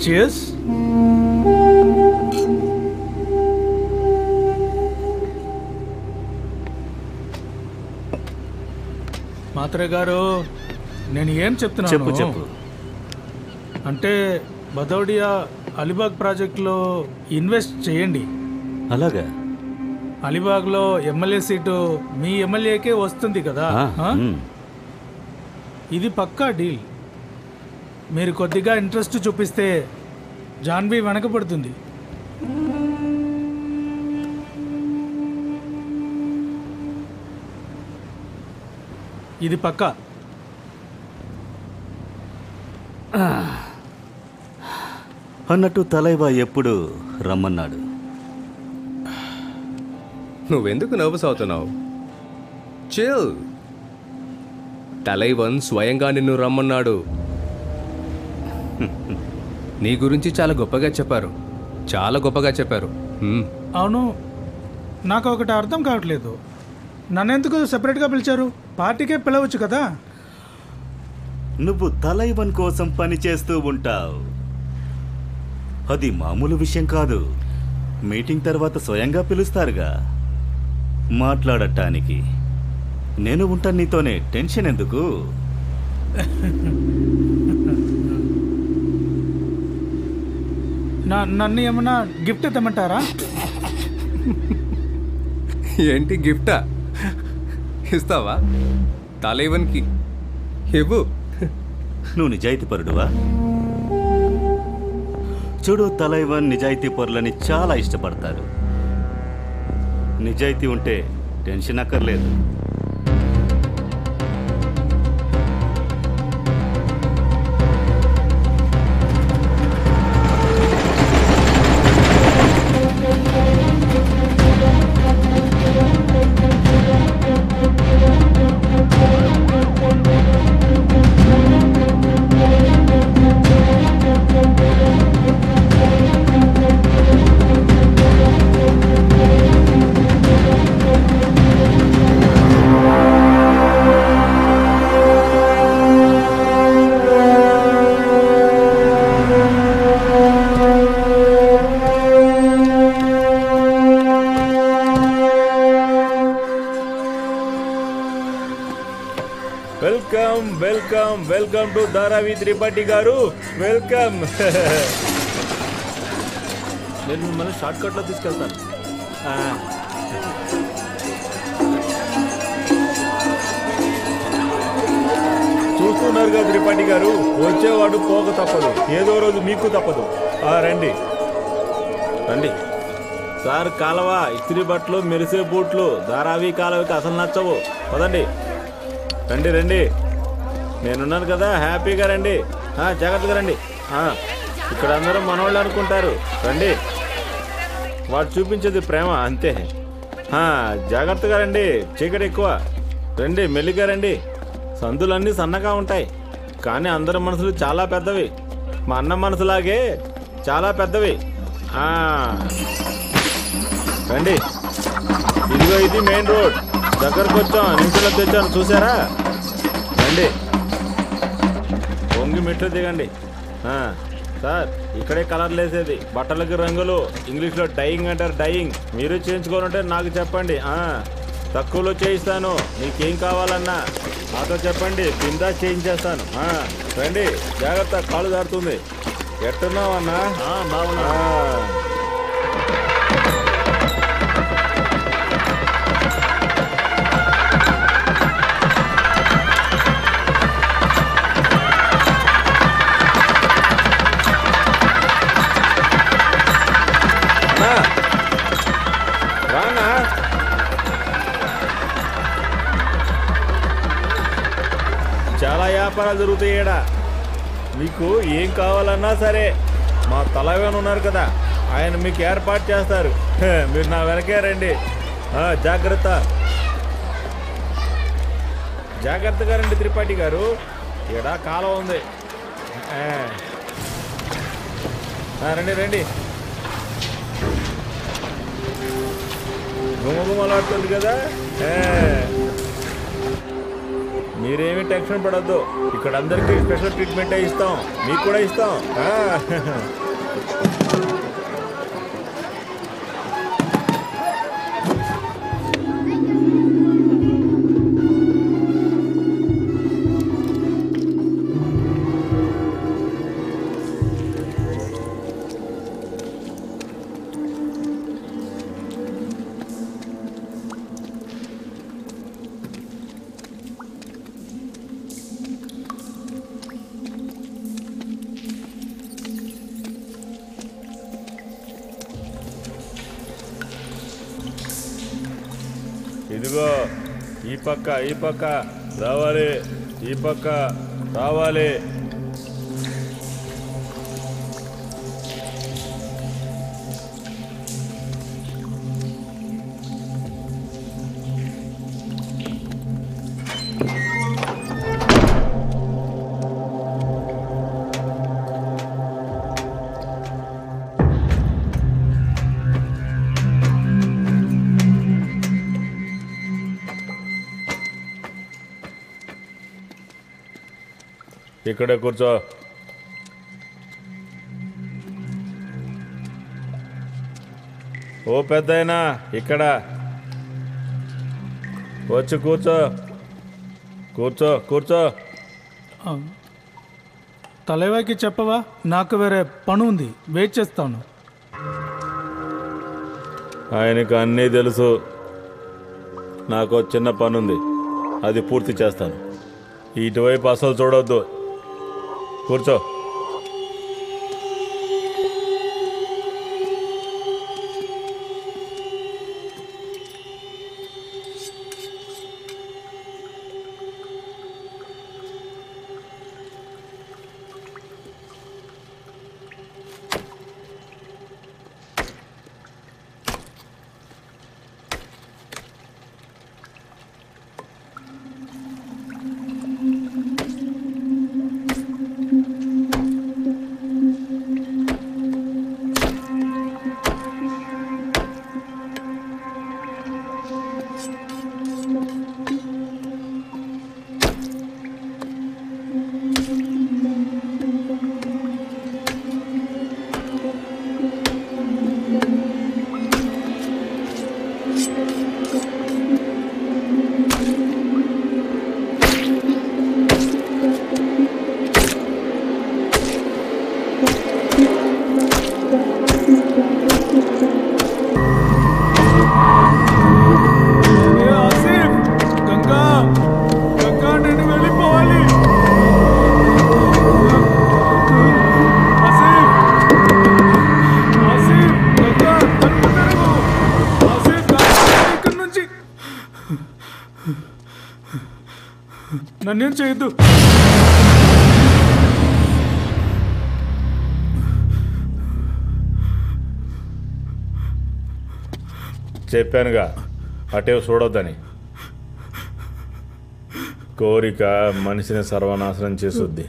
Cheers. మాత్రే గారు, నేను ఏం చెప్తున్నాను చెప్పు. అంటే భదౌడియా అలీబాగ్ ప్రాజెక్టులో ఇన్వెస్ట్ చేయండి. అలాగా? అలీబాగ్లో ఎమ్మెల్యే సీటు మీ ఎమ్మెల్యేకే వస్తుంది కదా. ఇది పక్కా డీల్. మీరు కొద్దిగా ఇంట్రెస్ట్ చూపిస్తే జాన్వీ వెనకపడుతుంది. ఇది పక్కా. అన్నట్టు తలైవా ఎప్పుడు రమ్మన్నాడు? నువ్వెందుకు నర్వస్ అవుతున్నావు? చిల్. తలైవన్ స్వయంగా నిన్ను రమ్మన్నాడు. నీ గురించి చాలా గొప్పగా చెప్పారు. అవును, నాకు ఒకటి అర్థం కావట్లేదు. నన్నెందుకు సెపరేట్గా పిలిచారు? పార్టీకే పిలవచ్చు కదా. నువ్వు తలైవన్ కోసం పని చేస్తూ ఉంటావు. అది మామూలు విషయం కాదు. మీటింగ్ తర్వాత స్వయంగా పిలుస్తారుగా మాట్లాడటానికి. నేను ఉంటాను నీతోనే, టెన్షన్ ఎందుకు? నన్ను ఏమన్నా గిఫ్ట్ తెమ్మంటారా? ఏంటి గిఫ్టా? ఇస్తావా? తలైవన్కి ఇవ్వు. నువ్వు నిజాయితీపరుడువా? చూడు, తలైవన్ నిజాయితీ పరులని చాలా ఇష్టపడతారు. నిజాయితీ ఉంటే టెన్షన్ అక్కర్లేదు. వెల్కమ్ టు ధారావి త్రిపాఠి గారు. వెల్కమ్. నేను మిమ్మల్ని షార్ట్ కట్లో తీసుకెళ్తాను. చూస్తున్నారుగా త్రిపాఠి గారు, వచ్చేవాడు పోక తప్పదు, ఏదో రోజు మీకు తప్పదు. రండి రండి. సార్, కాలవ, ఇస్త్రీ బట్టలు, మెరిసే బూట్లు ధారావి కాలవకి అసలు నచ్చవు. పదండి, రండి రండి. నేనున్నాను కదా, హ్యాపీగా రండి. జాగ్రత్తగా రండి. ఇక్కడ అందరూ మనవాళ్ళు అనుకుంటారు. రండి, వాడు చూపించేది ప్రేమ అంతే. జాగ్రత్తగా రండి, చీకటి ఎక్కువ. రండి, మెల్లిగా రండి. సందులన్నీ సన్నగా ఉంటాయి, కానీ అందరి మనసులు చాలా పెద్దవి. మా అన్న మనసులాగే చాలా పెద్దవి. రండి, ఇదిగో ఇది మెయిన్ రోడ్. దగ్గరకు వచ్చాం, నిమిషంలో తెచ్చాను, చూసారా? రండి, పొంగి మెట్లు దిగండి. సార్, ఇక్కడే కలర్లు వేసేది, బట్టలకి రంగులు, ఇంగ్లీష్లో డైయింగ్ అంటారు. డైయింగ్ మీరు చేయించుకోవాలంటే నాకు చెప్పండి, తక్కువలో చేయిస్తాను. మీకేం కావాలన్నా నాతో చెప్పండి, కింద చేయించేస్తాను. రండి, జాగ్రత్త, కాలు దారుతుంది. ఎట్టున్నావు అన్నా? బాగున్నా. చాలా వ్యాపారాలు జరుగుతాయి ఈడ. మీకు ఏం కావాలన్నా సరే మా తలైవన్ ఉన్నారు కదా, ఆయన మీకు ఏర్పాటు చేస్తారు. మీరు నా వెనకే రండి. జాగ్రత్త, జాగ్రత్తగా రండి త్రిపాఠి గారు, ఈడ కాలం ఉంది. రండి రండి. గుమగుమలాడుతుంది కదా. మీరేమీ టెన్షన్ పడద్దు. ఇక్కడ అందరికీ స్పెషల్ ట్రీట్మెంటే ఇస్తాం, మీకు కూడా ఇస్తాం. ఇదిగో ఈ పక్క రావాలి, ఈ పక్క రావాలి. ఇక్కడే కూర్చో. ఓ పెద్దయినా ఇక్కడ వచ్చి కూర్చో. కూర్చో కూర్చో. తలైవాకి చెప్పవా? నాకు వేరే పని ఉంది, వెయిట్ చేస్తాను. ఆయనకు అన్నీ తెలుసు. నాకు చిన్న పని ఉంది, అది పూర్తి చేస్తాను. ఇటువైపు అసలు చూడొద్దు. కూర్చో. నన్నేం చేయొద్దు. చెప్పానుగా అటే చూడొద్దని. కోరిక మనిషిని సర్వనాశనం చేసుద్ది.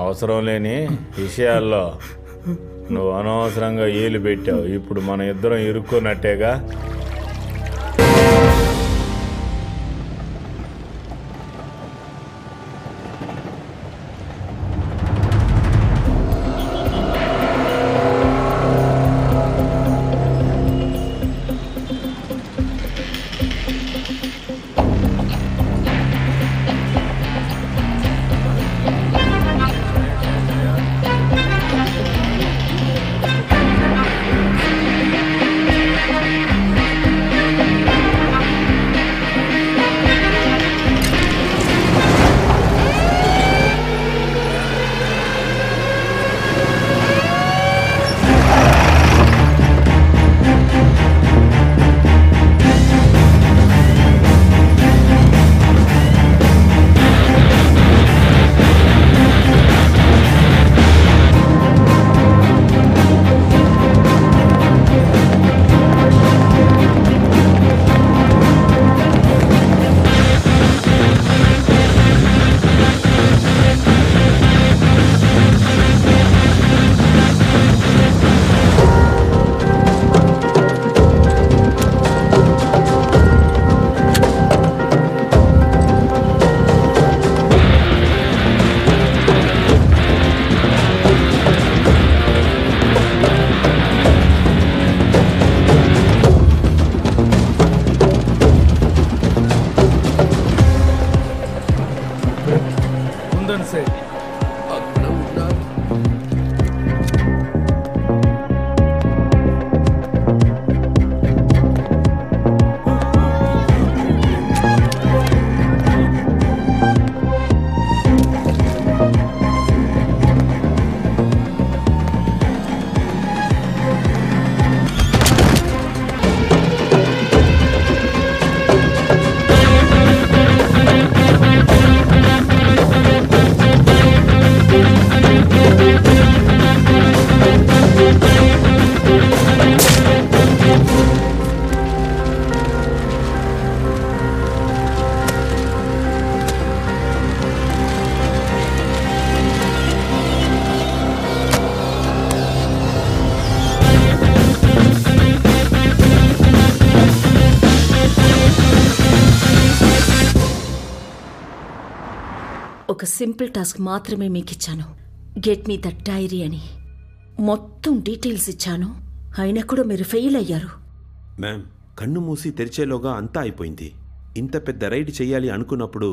అవసరం లేని విషయాల్లో నువ్వు అనవసరంగా ఏలు పెట్టావు. ఇప్పుడు మన ఇద్దరం ఇరుక్కున్నట్టేగా. ఒక సింపుల్ టాస్క్ మాత్రమే మీకు ఇచ్చాను. గెట్ మీ దట్ డైరీ అని మొత్తం డీటెయిల్స్ ఇచ్చాను. అయినా కూడా మీరు ఫెయిల్ అయ్యారు. మ్యామ్, కన్ను మూసి తెరిచేలోగా అంతా అయిపోయింది. ఇంత పెద్ద రైడ్ చేయాలి అనుకున్నప్పుడు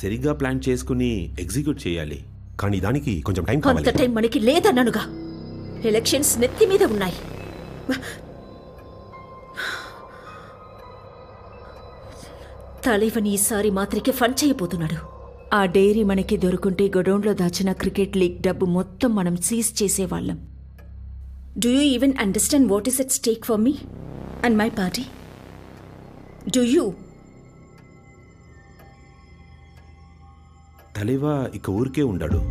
సరిగ్గా ప్లాన్ చేసుకుని ఎగ్జిక్యూట్ చేయాలి. కానీ దానికి కొంచెం టైం కావాలి. అంత టైం మనకి లేదన్నానుగా. ఎలక్షన్స్ నెత్తి మీద ఉన్నాయి. తలైవని ఈసారి మాత్రకే ఫండ్ చేయబోతున్నాడు. ఆ డైరీ మనకి దొరుకుంటే గొడౌన్లో దాచిన క్రికెట్ లీగ్ డబ్బు మొత్తం మనం సీజ్ చేసేవాళ్ళం. Do you even understand what is at stake for me and my party? Do you? తలేవా ఇక ఊరికే ఉండాడు.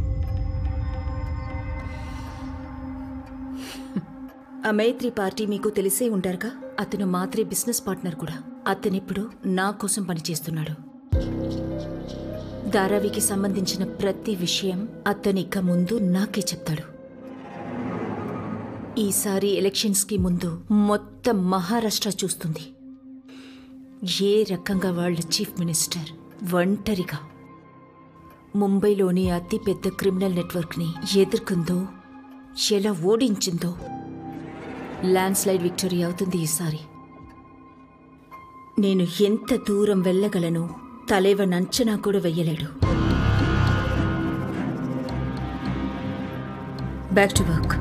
ఆ మైత్రి పార్టీ మీకు తెలిసే ఉంటారుగా. అతను మాత్రే బిజినెస్ పార్ట్నర్ కూడా. అతనిప్పుడు నా కోసం పనిచేస్తున్నాడు. ధారావికి సంబంధించిన ప్రతి విషయం అతను ఇక ముందు నాకే చెప్తాడు. ఈసారి ఎలక్షన్స్కి ముందు మొత్తం మహారాష్ట్ర చూస్తుంది ఏ రకంగా వాళ్ళ చీఫ్ మినిస్టర్ ఒంటరిగా ముంబైలోని అతిపెద్ద క్రిమినల్ నెట్వర్క్ని ఎదుర్కొందో, ఎలా ఓడించిందో. ల్యాండ్ స్లైడ్ విక్టరీ అవుతుంది ఈసారి. నేను ఎంత దూరం వెళ్ళగలను తలేవన్ అంచనా కూడా వెయ్యలేడు. Back to work.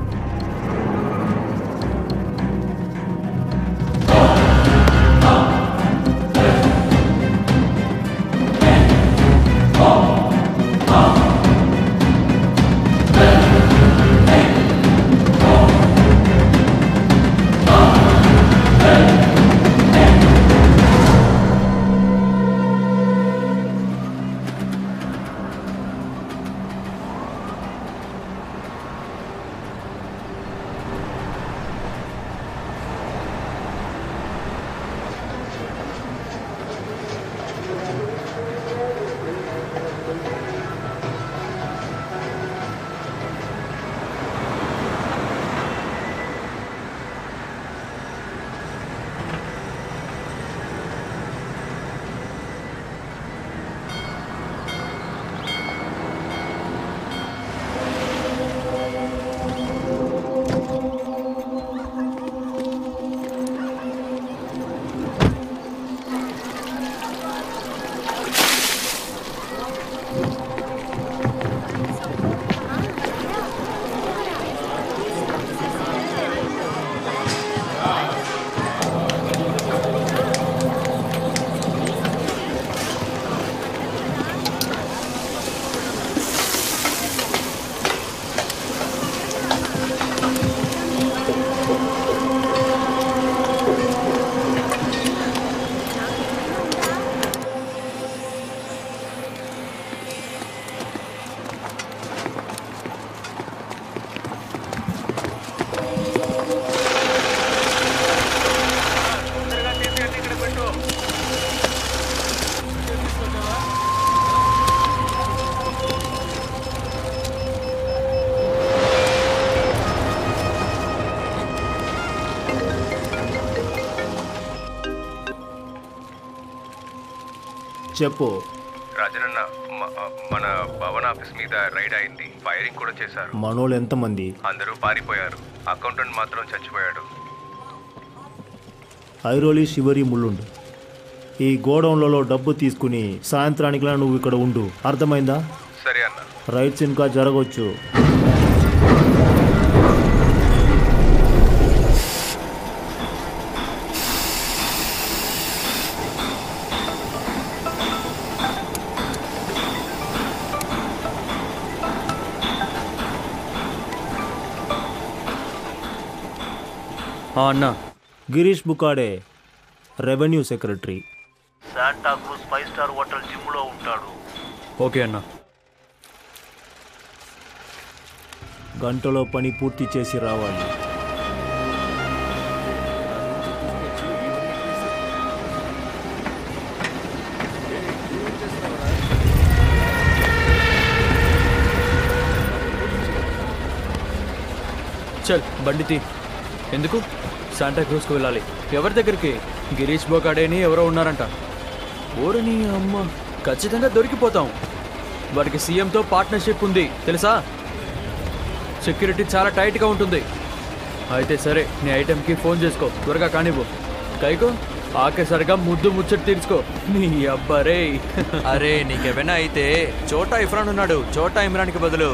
చెప్పు. రాజనన్న, మన భవన్ ఆఫీస్ మీద రైడ్ అయింది. ఫైరింగ్ కూడా చేశారు. మనోళ్ళు ఎంతమంది? అందరూ పారిపోయారు. అకౌంటెంట్ మాత్రం చచ్చిపోయాడు. ఐరోలి శివరి ముల్లుండు. ఈ గోడౌన్లలో డబ్బు తీసుకుని సాయంత్రానికిలా నువ్వు ఇక్కడ ఉండు, అర్థమైందా? సరే అన్న. రైట్స్ ఇంకా జరగవచ్చు. అన్న, Girish Bukade, revenue secretary. Santacruz 5 star hotel జిమ్లో ఉంటాడు. ఓకే అన్న. గంటలో పని పూర్తి చేసి రావాలి. చల్ బండితి. ఎందుకు? శాంటా క్రూజ్కి వెళ్ళాలి. ఎవరి దగ్గరికి? గిరీష్ బోకాడేని ఎవరో ఉన్నారంట. ఓరని అమ్మ, ఖచ్చితంగా దొరికిపోతాం. వాడికి సీఎంతో పార్ట్నర్షిప్ ఉంది తెలుసా? సెక్యూరిటీ చాలా టైట్గా ఉంటుంది. అయితే సరే, నీ ఐటెంకి ఫోన్ చేసుకో, త్వరగా కానివ్వు. కైకో ఆఖరిసరిగా ముద్దు ముచ్చట తీర్చుకో. నీ అబ్బరే. అరే నీకేమైనా అయితే చోటా ఇఫ్రాన్ ఉన్నాడు, చోటా ఇమ్రాన్కి బదులు.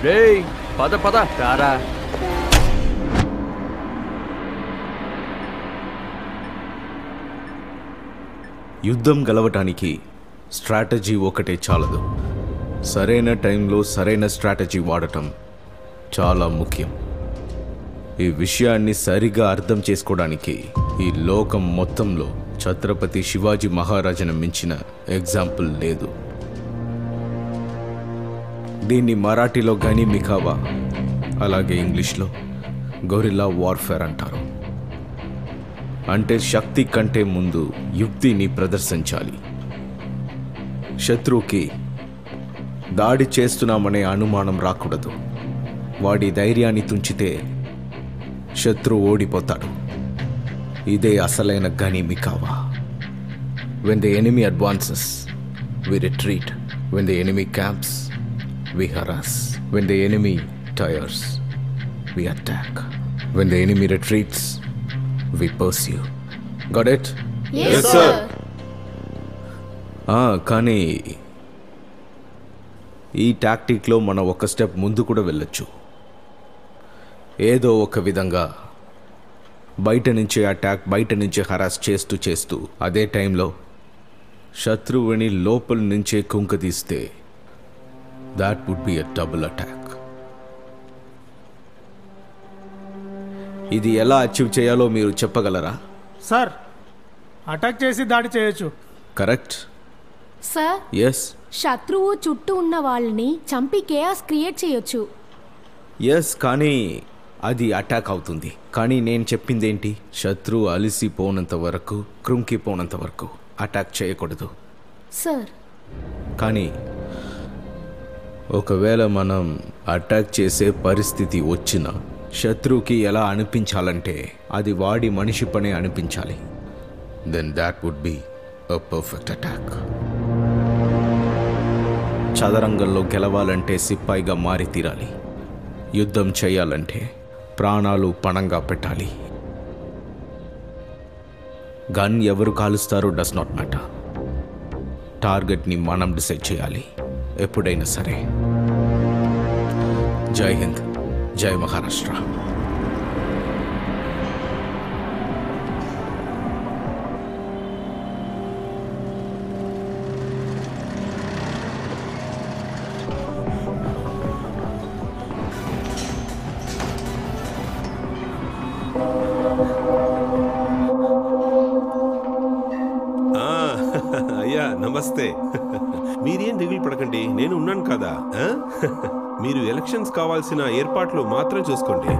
రేయ్ పద పద రారా. యుద్ధం గెలవటానికి స్ట్రాటజీ ఒకటే చాలదు. సరైన టైంలో సరైన స్ట్రాటజీ వాడటం చాలా ముఖ్యం. ఈ విషయాన్ని సరిగా అర్థం చేసుకోవడానికి ఈ లోకం మొత్తంలో ఛత్రపతి శివాజీ మహారాజును మించిన ఎగ్జాంపుల్ లేదు. దీన్ని మరాఠీలో గని మికావా, అలాగే ఇంగ్లీష్లో గొరిల్లా వార్ఫేర్ అంటారు. అంటే శక్తి కంటే ముందు యుక్తిని ప్రదర్శించాలి. శత్రువుకి దాడి చేస్తున్నామనే అనుమానం రాకూడదు. వాడి ధైర్యాన్ని తుంచితే శత్రువు ఓడిపోతాడు. ఇదే అసలైన Ganimi Kava. When the enemy advances we retreat, when the enemy camps we harass, when the enemy tires we attack, when the enemy retreats we pursue. Got it? Yes, sir. కానీ ఈ టాక్టిక్లో మనం ఒక స్టెప్ ముందు కూడా వెళ్ళొచ్చు. ఏదో ఒక విధంగా బయట నుంచి అటాక్, బయట నుంచి హరాస్ చేస్తూ చేస్తూ అదే టైంలో శత్రువుని లోపల నుంచే కుంకదీస్తే that would be a double attack. ఇది ఎలా అచీవ్ చేయాలో మీరు చెప్పగలరా? సార్, అటాక్ చేసి దాడి చేయొచ్చు. Correct sir. ఎస్. శత్రువు చుట్టూ ఉన్న వాళ్ళని చంపి కేయాస్ క్రియేట్ చేయొచ్చు. ఎస్, కానీ అది అటాక్ అవుతుంది. కానీ నేను చెప్పింది ఏంటి? శత్రువు అలిసిపోనంత వరకు, కృంగిపోనంత వరకు అటాక్ చేయకూడదు సార్. కానీ ఒకవేళ మనం అటాక్ చేసే పరిస్థితి వచ్చినా శత్రువుకి ఎలా అనిపించాలంటే అది వాడి మనిషి పనే అనిపించాలి. Then that would be a perfect attack. చదరంగంలో గెలవాలంటే సిపాయిగా మారి తీరాలి. యుద్ధం చేయాలంటే ప్రాణాలు పణంగా పెట్టాలి. గన్ ఎవరు కాలుస్తారో డస్ నాట్ మ్యాటర్. టార్గెట్ని మనం డిసైడ్ చేయాలి ఎప్పుడైనా సరే. జై హింద్, జై మహారాష్ట్ర. అయ్యా నమస్తే. మీరేం దిగులు పడకండి, నేను ఉన్నాను కదా. మీరు ఎలక్షన్స్ కావాల్సిన ఏర్పాట్లు మాత్రం చూసుకోండి.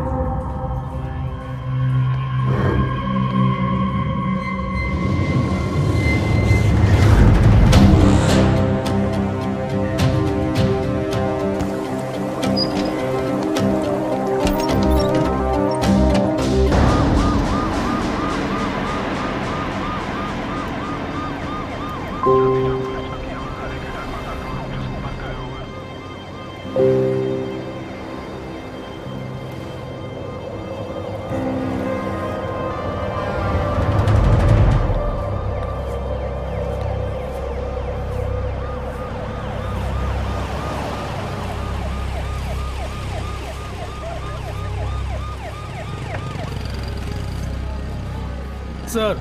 సార్,